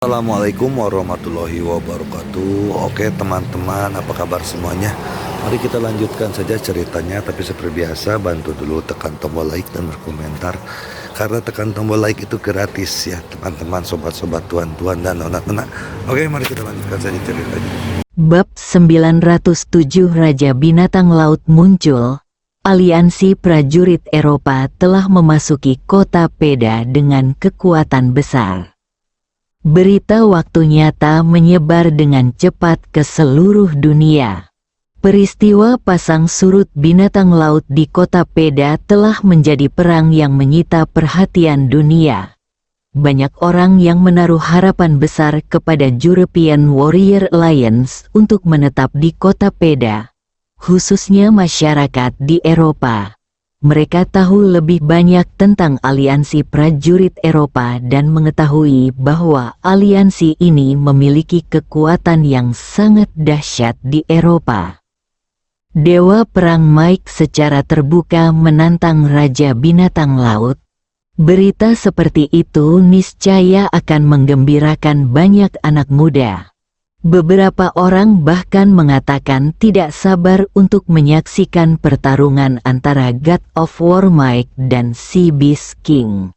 Assalamualaikum warahmatullahi wabarakatuh. Oke teman-teman, apa kabar semuanya? Mari kita lanjutkan saja ceritanya. Tapi seperti biasa, bantu dulu tekan tombol like dan berkomentar, karena tekan tombol like itu gratis ya teman-teman, sobat-sobat, tuan-tuan dan nona-nona. Oke, mari kita lanjutkan saja ceritanya. Bab 907 Raja Binatang Laut muncul. Aliansi prajurit Eropa telah memasuki kota Peda dengan kekuatan besar. Berita waktu nyata menyebar dengan cepat ke seluruh dunia. Peristiwa pasang surut binatang laut di kota Peda telah menjadi perang yang menyita perhatian dunia. Banyak orang yang menaruh harapan besar kepada European Warrior Alliance untuk menetap di kota Peda, khususnya masyarakat di Eropa. Mereka tahu lebih banyak tentang aliansi prajurit Eropa dan mengetahui bahwa aliansi ini memiliki kekuatan yang sangat dahsyat di Eropa. Dewa Perang Mike secara terbuka menantang Raja Binatang Laut. Berita seperti itu niscaya akan menggembirakan banyak anak muda. Beberapa orang bahkan mengatakan tidak sabar untuk menyaksikan pertarungan antara God of War Mike dan Sea Beast King.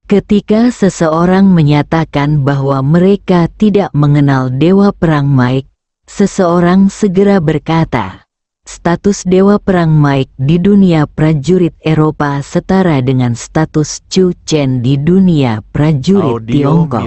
Ketika seseorang menyatakan bahwa mereka tidak mengenal Dewa Perang Mike, seseorang segera berkata, status Dewa Perang Mike di dunia prajurit Eropa setara dengan status Chu Chen di dunia prajurit Tiongkok.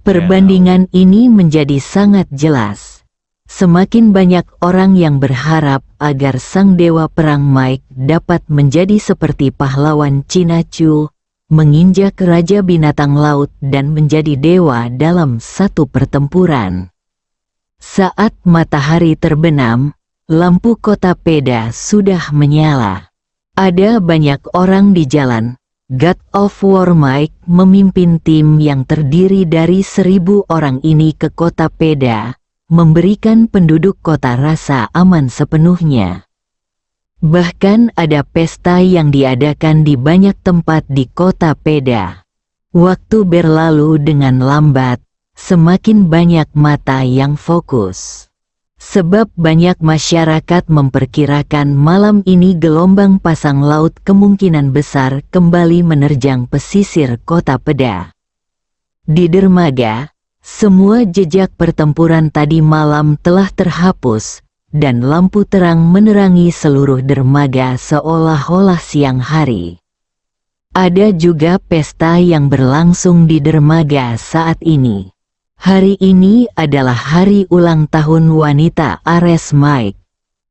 Perbandingan ini menjadi sangat jelas. Semakin banyak orang yang berharap agar sang Dewa Perang Mike dapat menjadi seperti pahlawan Cina Chu, menginjak Raja Binatang Laut dan menjadi dewa dalam satu pertempuran. Saat matahari terbenam, lampu kota Peda sudah menyala. Ada banyak orang di jalan. God of War Mike memimpin tim yang terdiri dari 1.000 orang ini ke kota Peda, memberikan penduduk kota rasa aman sepenuhnya. Bahkan ada pesta yang diadakan di banyak tempat di kota Peda. Waktu berlalu dengan lambat, semakin banyak mata yang fokus. Sebab banyak masyarakat memperkirakan malam ini gelombang pasang laut kemungkinan besar kembali menerjang pesisir kota Peda. Di dermaga, semua jejak pertempuran tadi malam telah terhapus, dan lampu terang menerangi seluruh dermaga seolah-olah siang hari. Ada juga pesta yang berlangsung di dermaga saat ini. Hari ini adalah hari ulang tahun wanita Ares Mike.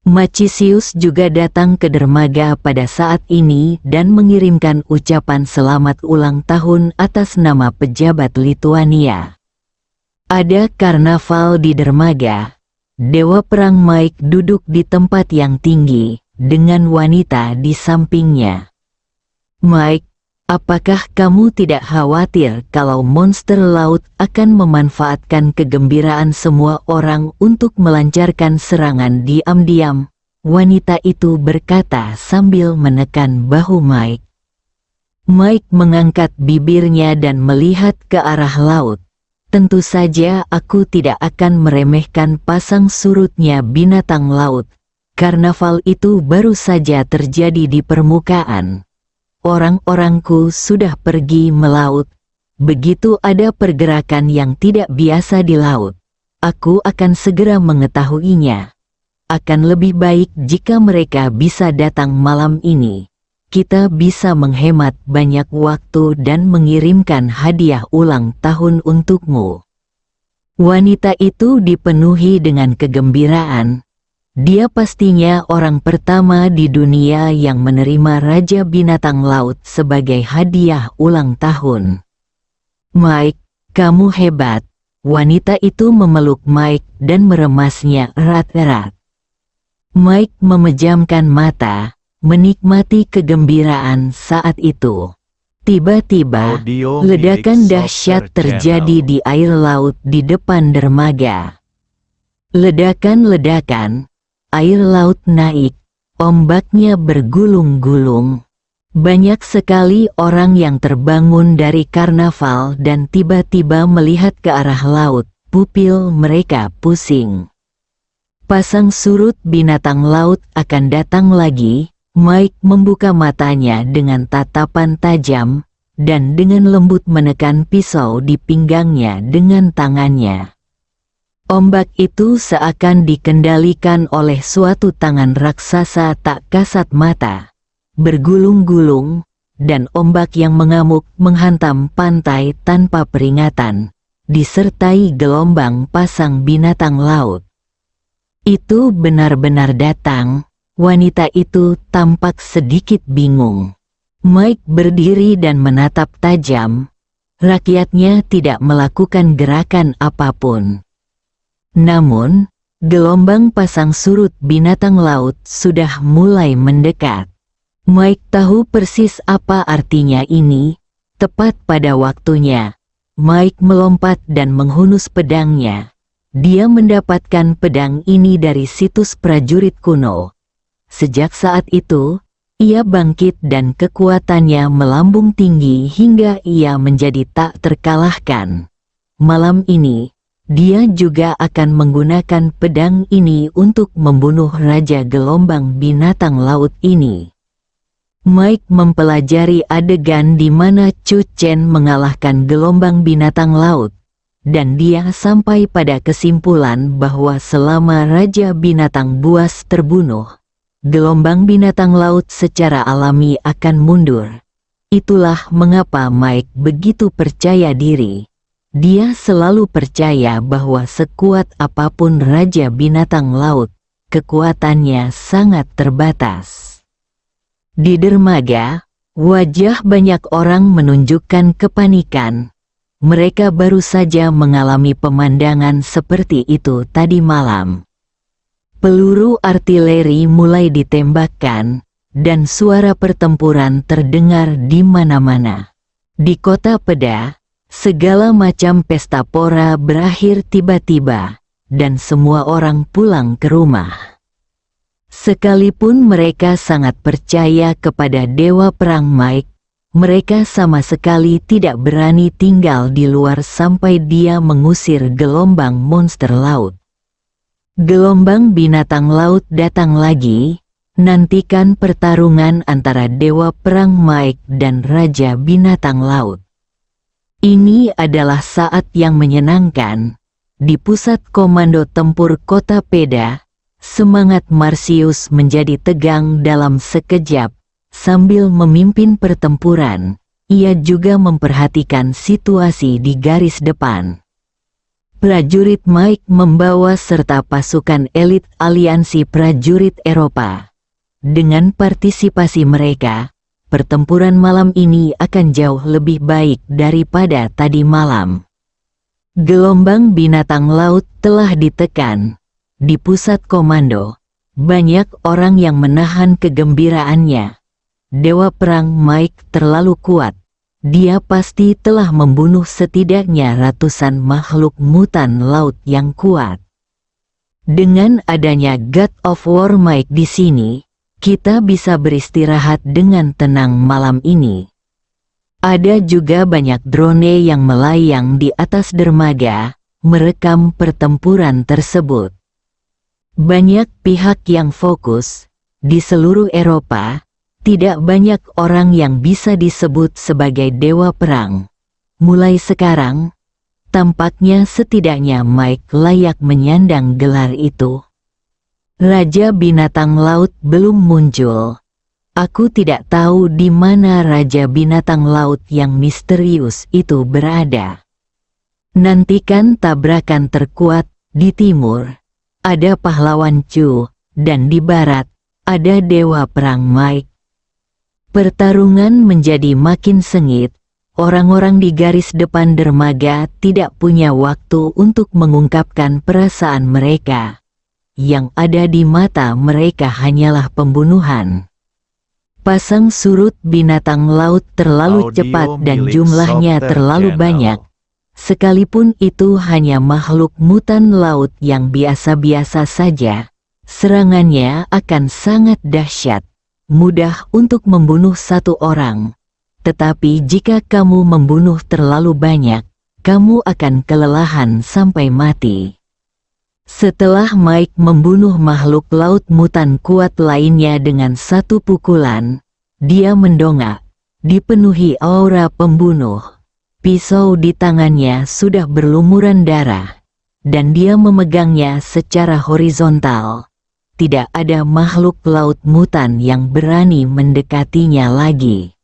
Macisius juga datang ke dermaga pada saat ini dan mengirimkan ucapan selamat ulang tahun atas nama pejabat Lituania. Ada karnaval di dermaga. Dewa Perang Mike duduk di tempat yang tinggi, dengan wanita di sampingnya. Mike, apakah kamu tidak khawatir kalau monster laut akan memanfaatkan kegembiraan semua orang untuk melancarkan serangan diam-diam? Wanita itu berkata sambil menekan bahu Mike. Mike mengangkat bibirnya dan melihat ke arah laut. Tentu saja aku tidak akan meremehkan pasang surutnya binatang laut. Karnaval itu baru saja terjadi di permukaan. Orang-orangku sudah pergi melaut. Begitu ada pergerakan yang tidak biasa di laut, aku akan segera mengetahuinya. Akan lebih baik jika mereka bisa datang malam ini. Kita bisa menghemat banyak waktu dan mengirimkan hadiah ulang tahun untukmu. Wanita itu dipenuhi dengan kegembiraan. Dia pastinya orang pertama di dunia yang menerima Raja Binatang Laut sebagai hadiah ulang tahun. Mike, kamu hebat. Wanita itu memeluk Mike dan meremasnya erat-erat. Mike memejamkan mata, menikmati kegembiraan saat itu. Tiba-tiba, ledakan dahsyat terjadi di air laut di depan dermaga. Ledakan-ledakan. Air laut naik, ombaknya bergulung-gulung. Banyak sekali orang yang terbangun dari karnaval dan tiba-tiba melihat ke arah laut, pupil mereka pusing. Pasang surut binatang laut akan datang lagi. Mike membuka matanya dengan tatapan tajam, dan dengan lembut menekan pisau di pinggangnya dengan tangannya. Ombak itu seakan dikendalikan oleh suatu tangan raksasa tak kasat mata, bergulung-gulung, dan ombak yang mengamuk menghantam pantai tanpa peringatan, disertai gelombang pasang binatang laut. Itu benar-benar datang. Wanita itu tampak sedikit bingung. Mike berdiri dan menatap tajam. Rakyatnya tidak melakukan gerakan apapun. Namun, gelombang pasang surut binatang laut sudah mulai mendekat. Mike tahu persis apa artinya ini. Tepat pada waktunya, Mike melompat dan menghunus pedangnya. Dia mendapatkan pedang ini dari situs prajurit kuno. Sejak saat itu, ia bangkit dan kekuatannya melambung tinggi hingga ia menjadi tak terkalahkan. Malam ini, dia juga akan menggunakan pedang ini untuk membunuh Raja Gelombang Binatang Laut ini. Mike mempelajari adegan di mana Chu Chen mengalahkan Gelombang Binatang Laut, dan dia sampai pada kesimpulan bahwa selama Raja Binatang Buas terbunuh, gelombang binatang laut secara alami akan mundur. Itulah mengapa Mike begitu percaya diri. Dia selalu percaya bahwa sekuat apapun Raja Binatang Laut, kekuatannya sangat terbatas. Di dermaga, wajah banyak orang menunjukkan kepanikan. Mereka baru saja mengalami pemandangan seperti itu tadi malam. Peluru artileri mulai ditembakkan, dan suara pertempuran terdengar di mana-mana. Di kota Peda, segala macam pesta pora berakhir tiba-tiba, dan semua orang pulang ke rumah. Sekalipun mereka sangat percaya kepada Dewa Perang Mike, mereka sama sekali tidak berani tinggal di luar sampai dia mengusir gelombang monster laut. Gelombang binatang laut datang lagi. Nantikan pertarungan antara Dewa Perang Mike dan Raja Binatang Laut. Ini adalah saat yang menyenangkan. Di pusat komando tempur kota Peda, semangat Marcius menjadi tegang dalam sekejap. Sambil memimpin pertempuran, ia juga memperhatikan situasi di garis depan. Prajurit Mike membawa serta pasukan elit aliansi prajurit Eropa. Dengan partisipasi mereka, pertempuran malam ini akan jauh lebih baik daripada tadi malam. Gelombang binatang laut telah ditekan. Di pusat komando, banyak orang yang menahan kegembiraannya. Dewa Perang Mike terlalu kuat. Dia pasti telah membunuh setidaknya ratusan makhluk mutan laut yang kuat. Dengan adanya God of War Mike di sini, kita bisa beristirahat dengan tenang malam ini. Ada juga banyak drone yang melayang di atas dermaga, merekam pertempuran tersebut. Banyak pihak yang fokus. Di seluruh Eropa, tidak banyak orang yang bisa disebut sebagai dewa perang. Mulai sekarang, tampaknya setidaknya Mike layak menyandang gelar itu. Raja Binatang Laut belum muncul. Aku tidak tahu di mana Raja Binatang Laut yang misterius itu berada. Nantikan tabrakan terkuat. Di timur, ada pahlawan Chu, dan di barat, ada Dewa Perang Mike. Pertarungan menjadi makin sengit. Orang-orang di garis depan dermaga tidak punya waktu untuk mengungkapkan perasaan mereka. Yang ada di mata mereka hanyalah pembunuhan. Pasang surut binatang laut terlalu cepat dan jumlahnya terlalu banyak. Sekalipun itu hanya makhluk mutan laut yang biasa-biasa saja, serangannya akan sangat dahsyat. mudah untuk membunuh satu orang. Tetapi jika kamu membunuh terlalu banyak, kamu akan kelelahan sampai mati. Setelah Mike membunuh makhluk laut mutan kuat lainnya dengan satu pukulan, dia mendongak, dipenuhi aura pembunuh. Pisau di tangannya sudah berlumuran darah, dan dia memegangnya secara horizontal. Tidak ada makhluk laut mutan yang berani mendekatinya lagi.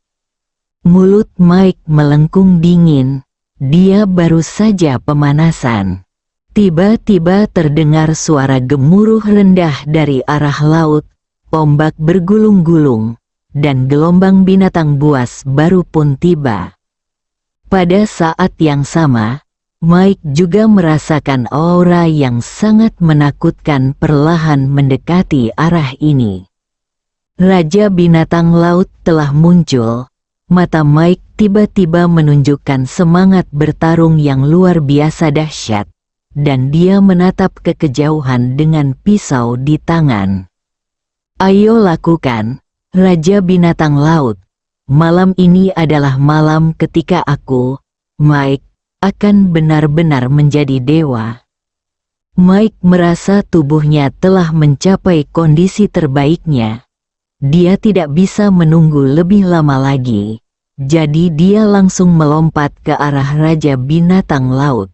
Mulut Mike melengkung dingin, dia baru saja pemanasan. Tiba-tiba terdengar suara gemuruh rendah dari arah laut, ombak bergulung-gulung, dan gelombang binatang buas baru pun tiba. Pada saat yang sama, Mike juga merasakan aura yang sangat menakutkan perlahan mendekati arah ini. Raja binatang laut telah muncul. Mata Mike tiba-tiba menunjukkan semangat bertarung yang luar biasa dahsyat, dan dia menatap ke kejauhan dengan pisau di tangan. Ayo lakukan, Raja binatang laut. Malam ini adalah malam ketika aku, Mike, akan benar-benar menjadi dewa. Mike merasa tubuhnya telah mencapai kondisi terbaiknya. Dia tidak bisa menunggu lebih lama lagi. Jadi dia langsung melompat ke arah Raja binatang laut.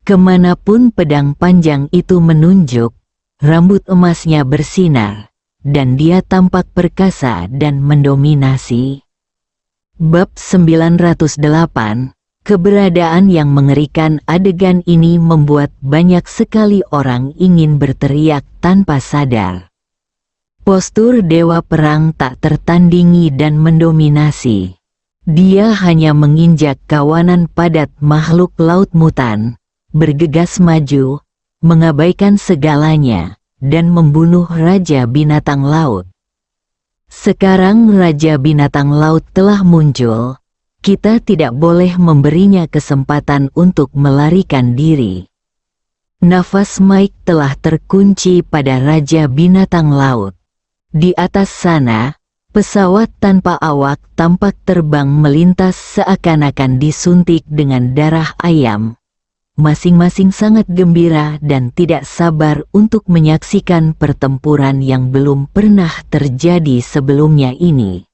Kemanapun pedang panjang itu menunjuk, rambut emasnya bersinar, dan dia tampak perkasa dan mendominasi. Bab 908, keberadaan yang mengerikan adegan ini membuat banyak sekali orang ingin berteriak tanpa sadar. Postur dewa perang tak tertandingi dan mendominasi. Dia hanya menginjak kawanan padat makhluk laut mutan, bergegas maju, mengabaikan segalanya, dan membunuh Raja binatang laut. Sekarang Raja binatang laut telah muncul, kita tidak boleh memberinya kesempatan untuk melarikan diri. Nafas Mike telah terkunci pada Raja binatang laut. Di atas sana, pesawat tanpa awak tampak terbang melintas seakan-akan disuntik dengan darah ayam. Masing-masing sangat gembira dan tidak sabar untuk menyaksikan pertempuran yang belum pernah terjadi sebelumnya ini.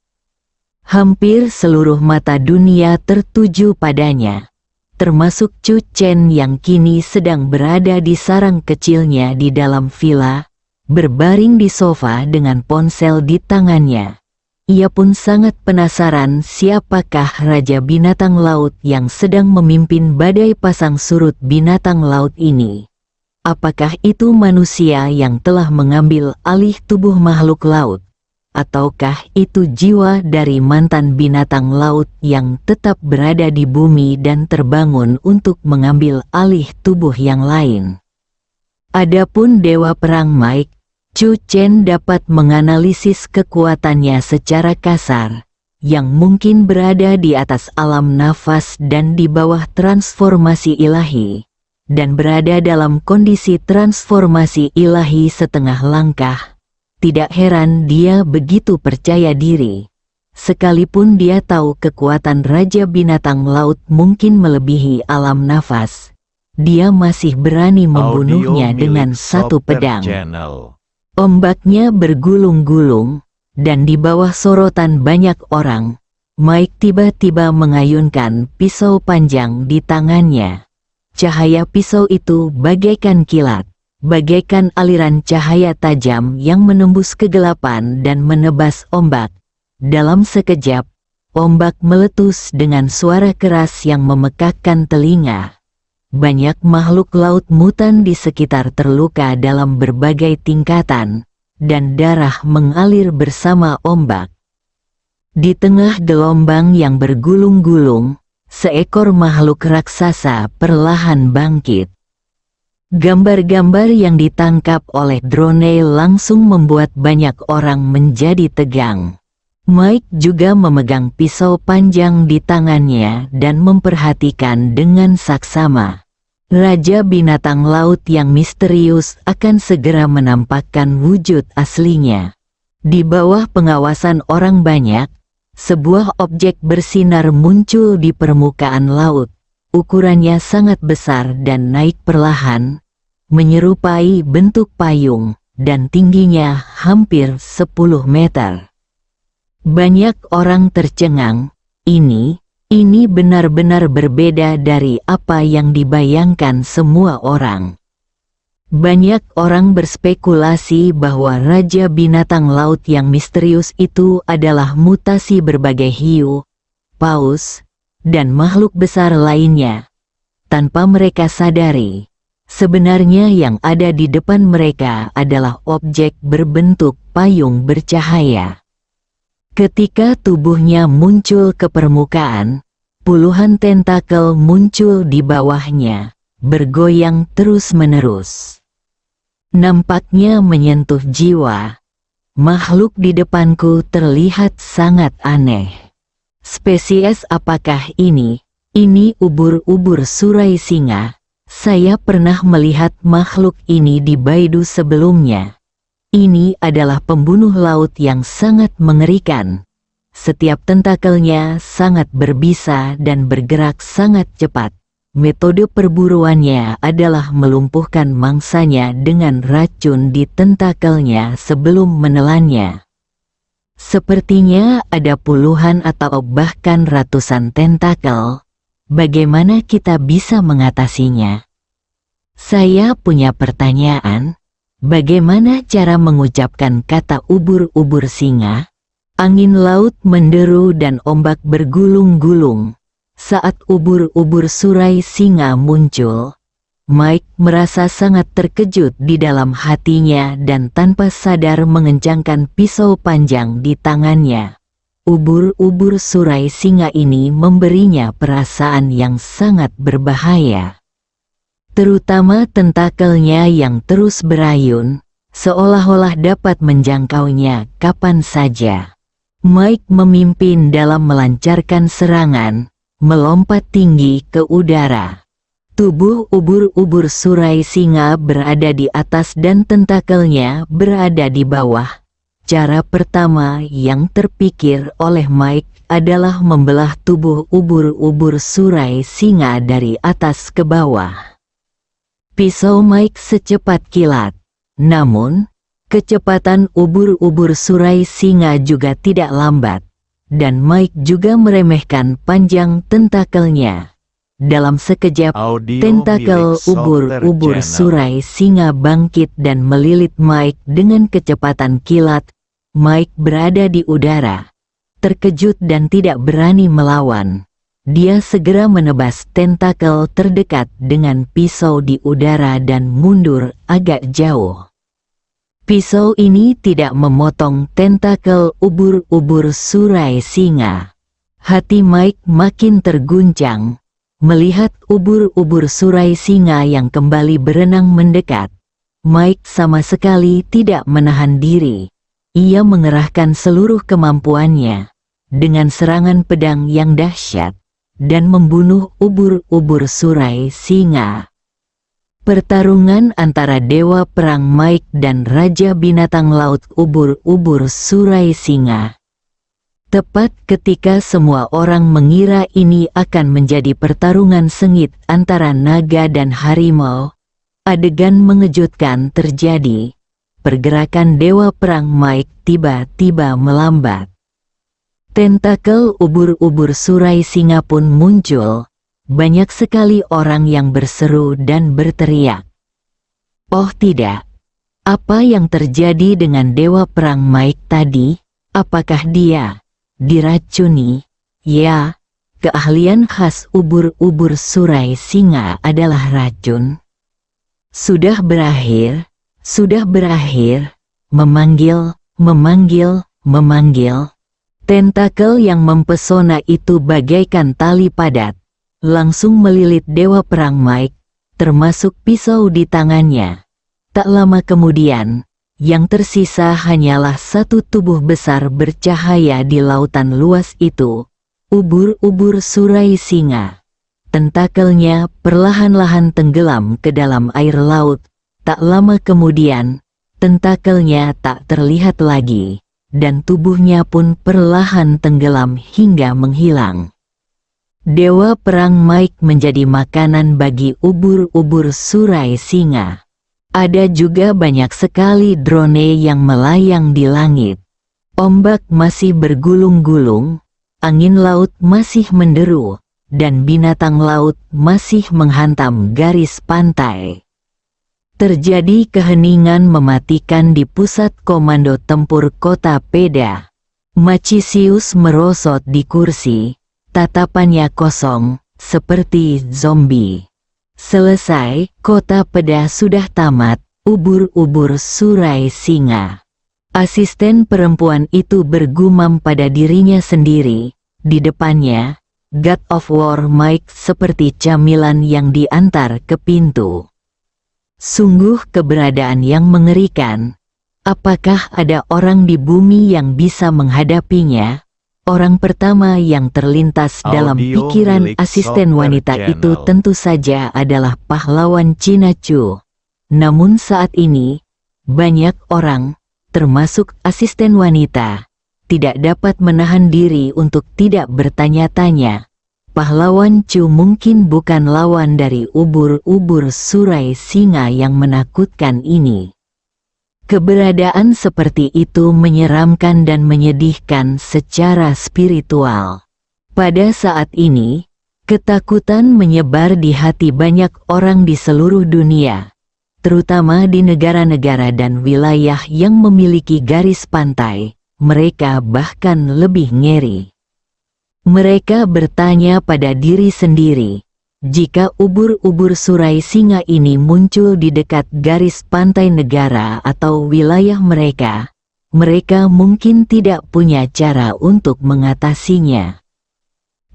Hampir seluruh mata dunia tertuju padanya, termasuk Chu Chen yang kini sedang berada di sarang kecilnya di dalam villa, berbaring di sofa dengan ponsel di tangannya. Ia pun sangat penasaran siapakah Raja binatang laut yang sedang memimpin badai pasang surut binatang laut ini. Apakah itu manusia yang telah mengambil alih tubuh makhluk laut? Ataukah itu jiwa dari mantan binatang laut yang tetap berada di bumi dan terbangun untuk mengambil alih tubuh yang lain? Adapun dewa perang Mike, Chu Chen dapat menganalisis kekuatannya secara kasar, yang mungkin berada di atas alam nafas dan di bawah transformasi ilahi, dan berada dalam kondisi transformasi ilahi setengah langkah. Tidak heran dia begitu percaya diri. Sekalipun dia tahu kekuatan Raja binatang laut mungkin melebihi alam nafas, dia masih berani membunuhnya dengan satu pedang. Ombaknya bergulung-gulung, dan di bawah sorotan banyak orang, Mike tiba-tiba mengayunkan pisau panjang di tangannya. Cahaya pisau itu bagaikan kilat, bagaikan aliran cahaya tajam yang menembus kegelapan dan menebas ombak. Dalam sekejap, ombak meletus dengan suara keras yang memekakkan telinga. Banyak makhluk laut mutan di sekitar terluka dalam berbagai tingkatan, dan darah mengalir bersama ombak. Di tengah gelombang yang bergulung-gulung, seekor makhluk raksasa perlahan bangkit. Gambar-gambar yang ditangkap oleh drone langsung membuat banyak orang menjadi tegang. Mike juga memegang pisau panjang di tangannya dan memperhatikan dengan saksama. Raja binatang laut yang misterius akan segera menampakkan wujud aslinya. Di bawah pengawasan orang banyak, sebuah objek bersinar muncul di permukaan laut. Ukurannya sangat besar dan naik perlahan, menyerupai bentuk payung, dan tingginya hampir 10 meter. Banyak orang tercengang, ini benar-benar berbeda dari apa yang dibayangkan semua orang. Banyak orang berspekulasi bahwa raja binatang laut yang misterius itu adalah mutasi berbagai hiu, paus, dan makhluk besar lainnya. Tanpa mereka sadari, sebenarnya yang ada di depan mereka adalah objek berbentuk payung bercahaya. Ketika tubuhnya muncul ke permukaan, puluhan tentakel muncul di bawahnya, bergoyang terus-menerus. Nampaknya menyentuh jiwa. Makhluk di depanku terlihat sangat aneh. Spesies apakah ini? Ini ubur-ubur surai singa. Saya pernah melihat makhluk ini di Baidu sebelumnya. Ini adalah pembunuh laut yang sangat mengerikan. Setiap tentakelnya sangat berbisa dan bergerak sangat cepat. Metode perburuannya adalah melumpuhkan mangsanya dengan racun di tentakelnya sebelum menelannya. Sepertinya ada puluhan atau bahkan ratusan tentakel. Bagaimana kita bisa mengatasinya? Saya punya pertanyaan. Bagaimana cara mengucapkan kata ubur-ubur singa? Angin laut menderu dan ombak bergulung-gulung. Saat ubur-ubur surai singa muncul, Mike merasa sangat terkejut di dalam hatinya dan tanpa sadar mengencangkan pisau panjang di tangannya. Ubur-ubur surai singa ini memberinya perasaan yang sangat berbahaya. Terutama tentakelnya yang terus berayun, seolah-olah dapat menjangkaunya kapan saja. Mike memimpin dalam melancarkan serangan, melompat tinggi ke udara. Tubuh ubur-ubur surai singa berada di atas dan tentakelnya berada di bawah. Cara pertama yang terpikir oleh Mike adalah membelah tubuh ubur-ubur surai singa dari atas ke bawah. Pisau Mike secepat kilat. Namun, kecepatan ubur-ubur surai singa juga tidak lambat. Dan Mike juga meremehkan panjang tentakelnya. Dalam sekejap, tentakel ubur-ubur surai singa bangkit dan melilit Mike dengan kecepatan kilat. Mike berada di udara, terkejut dan tidak berani melawan. Dia segera menebas tentakel terdekat dengan pisau di udara dan mundur agak jauh. Pisau ini tidak memotong tentakel ubur-ubur surai singa. Hati Mike makin terguncang, melihat ubur-ubur surai singa yang kembali berenang mendekat. Mike sama sekali tidak menahan diri. Ia mengerahkan seluruh kemampuannya, dengan serangan pedang yang dahsyat, dan membunuh ubur-ubur surai singa. Pertarungan antara dewa perang Mike dan raja binatang laut ubur-ubur surai singa. Tepat ketika semua orang mengira ini akan menjadi pertarungan sengit antara naga dan harimau, adegan mengejutkan terjadi. Pergerakan dewa perang Mike tiba-tiba melambat. Tentakel ubur-ubur surai singa pun muncul. Banyak sekali orang yang berseru dan berteriak. Oh tidak, apa yang terjadi dengan dewa perang Mike tadi? Apakah dia diracuni? Ya, keahlian khas ubur-ubur surai singa adalah racun. Sudah berakhir, memanggil. Tentakel yang mempesona itu bagaikan tali padat. Langsung melilit dewa perang Mike, termasuk pisau di tangannya. Tak lama kemudian, yang tersisa hanyalah satu tubuh besar bercahaya di lautan luas itu, ubur-ubur surai singa. Tentakelnya perlahan-lahan tenggelam ke dalam air laut. Tak lama kemudian, tentakelnya tak terlihat lagi. dan tubuhnya pun perlahan tenggelam hingga menghilang. Dewa Perang Mike menjadi makanan bagi ubur-ubur Surai Singa. Ada juga banyak sekali drone yang melayang di langit. Ombak masih bergulung-gulung, angin laut masih menderu, dan binatang laut masih menghantam garis pantai. Terjadi keheningan mematikan di pusat komando tempur kota Peda. Macisius merosot di kursi, tatapannya kosong, seperti zombie. Selesai, kota Peda sudah tamat, ubur-ubur Surai Singa. Asisten perempuan itu bergumam pada dirinya sendiri, di depannya, God of War Mike seperti camilan yang diantar ke pintu. Sungguh keberadaan yang mengerikan. Apakah ada orang di bumi yang bisa menghadapinya? Orang pertama yang terlintas dalam Audio pikiran milik asisten Software wanita itu Channel. tentu saja adalah pahlawan Cina Chu. Namun saat ini, banyak orang, termasuk asisten wanita, tidak dapat menahan diri untuk tidak bertanya-tanya. Pahlawan Chu mungkin bukan lawan dari ubur-ubur Surai Singa yang menakutkan ini. Keberadaan seperti itu menyeramkan dan menyedihkan secara spiritual. Pada saat ini, ketakutan menyebar di hati banyak orang di seluruh dunia, terutama di negara-negara dan wilayah yang memiliki garis pantai. Mereka bahkan lebih ngeri. Mereka bertanya pada diri sendiri, jika ubur-ubur Surai Singa ini muncul di dekat garis pantai negara atau wilayah mereka, mereka mungkin tidak punya cara untuk mengatasinya.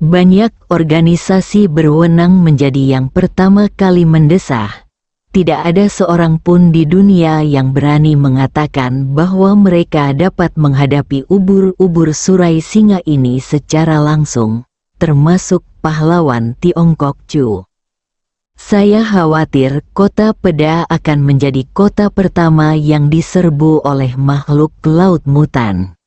Banyak organisasi berwenang menjadi yang pertama kali mendesah. Tidak ada seorang pun di dunia yang berani mengatakan bahwa mereka dapat menghadapi ubur-ubur Surai Singa ini secara langsung, termasuk pahlawan Tiongkok Chu. Saya khawatir kota Peda akan menjadi kota pertama yang diserbu oleh makhluk laut mutan.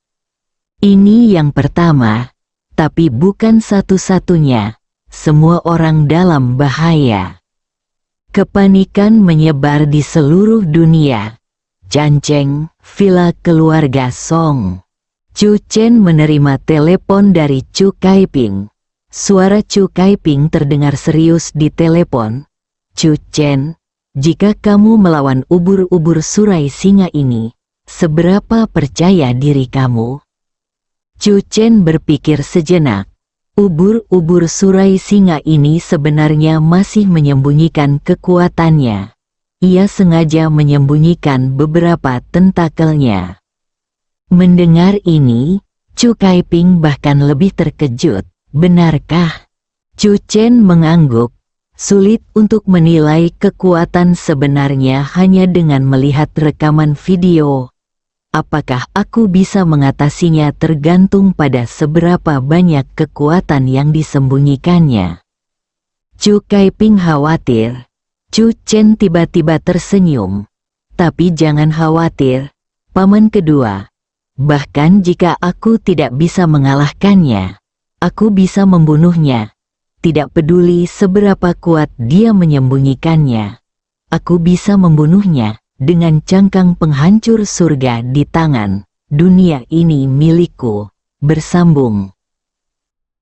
Ini yang pertama, tapi bukan satu-satunya. Semua orang dalam bahaya. Kepanikan menyebar di seluruh dunia. Canceng, villa keluarga Song. Chu Chen menerima telepon dari Chu Kaiping. Suara Chu Kaiping terdengar serius di telepon. Chu Chen, jika kamu melawan ubur-ubur Surai Singa ini, seberapa percaya diri kamu? Chu Chen berpikir sejenak. Ubur-ubur Surai Singa ini sebenarnya masih menyembunyikan kekuatannya. Ia sengaja menyembunyikan beberapa tentakelnya. Mendengar ini, Chu Kaiping bahkan lebih terkejut. Benarkah? Chu Chen mengangguk. Sulit untuk menilai kekuatan sebenarnya hanya dengan melihat rekaman video. Apakah aku bisa mengatasinya tergantung pada seberapa banyak kekuatan yang disembunyikannya. Chu Kaiping khawatir. Chu Chen tiba-tiba tersenyum. Tapi jangan khawatir, paman kedua. Bahkan jika aku tidak bisa mengalahkannya, aku bisa membunuhnya. Tidak peduli seberapa kuat dia menyembunyikannya. Aku bisa membunuhnya. Dengan cangkang penghancur surga di tangan, dunia ini milikku. Bersambung.